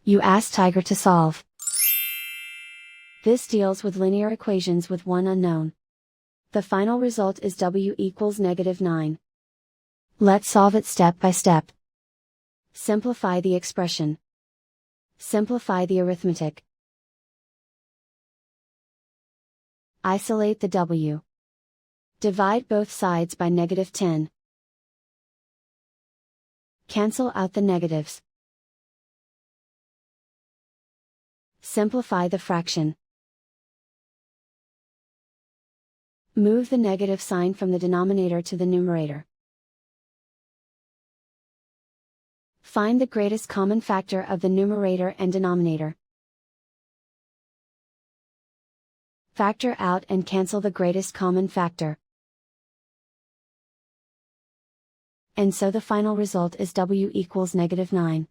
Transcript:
You ask Tiger to solve. This deals with linear equations with one unknown. The final result is w equals -9. Let's solve it step by step. Simplify the expression. Simplify the arithmetic. Isolate the w. Divide both sides by -10. Cancel out the negatives. Simplify the fraction. Move the negative sign from the denominator to the numerator. Find the greatest common factor of the numerator and denominator. Factor out and cancel the greatest common factor. And so the final result is w equals -9.